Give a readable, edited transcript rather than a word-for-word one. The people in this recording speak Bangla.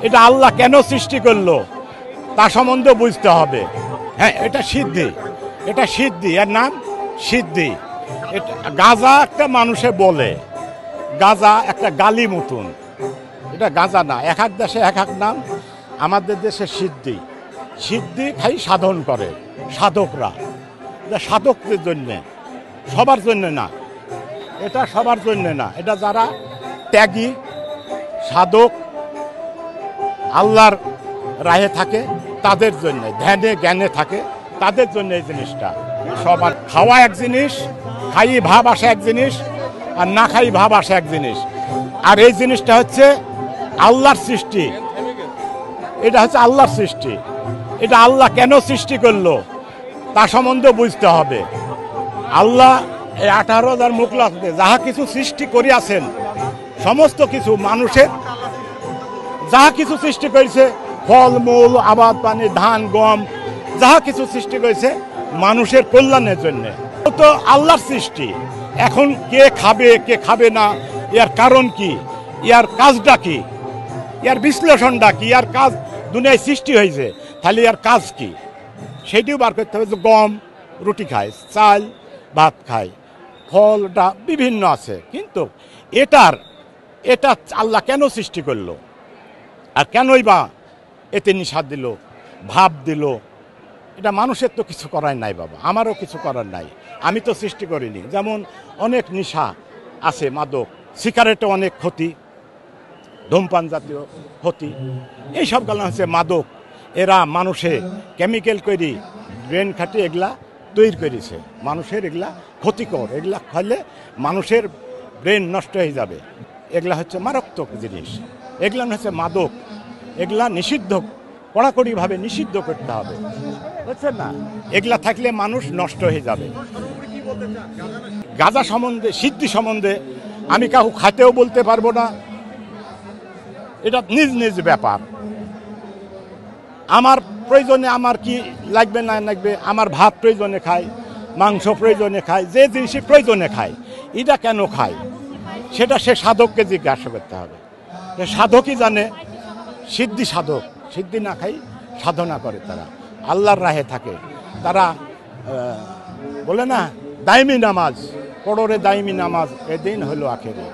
এটা আল্লাহ কেন সৃষ্টি করলো তা সম্বন্ধে বুঝতে হবে। হ্যাঁ, এটা সিদ্ধি, এটা সিদ্ধি, এর নাম সিদ্ধি। এটা গাঁজা একটা মানুষে বলে, গাঁজা একটা গালি মতন, এটা গাঁজা না। এক এক দেশে এক এক নাম। আমাদের দেশে সিদ্ধি, সিদ্ধি খাই সাধন করে সাধকরা, এটা সাধকদের জন্যে, সবার জন্য না, এটা সবার জন্য না। এটা যারা ত্যাগী সাধক আল্লাহর রাহে থাকে তাদের জন্য, ধ্যানে জ্ঞানে থাকে তাদের জন্য এই জিনিসটা। সবার খাওয়া এক জিনিস, খাই ভাব আসে এক জিনিস, আর না খাই ভাব আসে এক জিনিস। আর এই জিনিসটা হচ্ছে আল্লাহর সৃষ্টি, এটা হচ্ছে আল্লাহর সৃষ্টি। এটা আল্লাহ কেন সৃষ্টি করলো তা সম্বন্ধে বুঝতে হবে। আল্লাহ এই 18,000 মুখলাতে যাহা কিছু সৃষ্টি করিয়াছেন, সমস্ত কিছু মানুষের যাহা কিছু সৃষ্টি করেছে, ফল মূল আবাদ পানি ধান গম যাহা কিছু সৃষ্টি করেছে মানুষের কল্যাণের জন্য। তো আল্লাহর সৃষ্টি। এখন কে খাবে কে খাবে না, ইয়ার কারণ কি, ইয়ার কাজটা কি, ইয়ার বিশ্লেষণটা কি, ইয়ার কাজ দুনিয়ায় সৃষ্টি হয়েছে, তাহলে ইয়ার কাজ কি সেইটিও বার করতে হবে। যে গম রুটি খায়, চাল ভাত খায়, ফলটা বিভিন্ন আছে, কিন্তু এটা আল্লাহ কেন সৃষ্টি করলো আর কেনই বা এতে নিষাদ দিল, ভাব দিল, এটা মানুষের তো কিছু করার নাই বাবা, আমারও কিছু করার নাই, আমি তো সৃষ্টি করিনি। যেমন অনেক নেশা আছে, মাদক, সিগারেটে অনেক ক্ষতি, ধূমপান জাতীয় ক্ষতি, এইসব গেল হচ্ছে মাদক। এরা মানুষে কেমিক্যাল করি ব্রেন খাটি এগুলা তৈরি করেছে, মানুষের এগুলা ক্ষতিকর, এগুলা খাইলে মানুষের ব্রেন নষ্ট হয়ে যাবে। এগুলা হচ্ছে মারাত্মক জিনিস, এগুলা হচ্ছে মাদক, এগুলা নিষিদ্ধ, কড়াকড়িভাবে নিষিদ্ধ করতে হবে, বুঝছেন না? এগুলা থাকলে মানুষ নষ্ট হয়ে যাবে। গাঁজা সম্বন্ধে, সিদ্ধি সম্বন্ধে আমি কাউ খাইতেও বলতে পারবো না, এটা নিজ নিজ ব্যাপার। আমার প্রয়োজনে আমার কি লাগবে না লাগবে, আমার ভাত প্রয়োজনে খাই, মাংস প্রয়োজনে খাই, যে জিনিসই প্রয়োজনে খাই, এটা কেন খাই সেটা সে সাধককে জিজ্ঞাসা করতে হবে। সাধকই জানে, সিদ্ধি সাধক, সিদ্ধি না খাই সাধনা করে, তারা আল্লাহর রাহে থাকে, তারা বলে না দাইমি নামাজ, পড়রে দাইমি নামাজ, এদিন হলো আখেরে।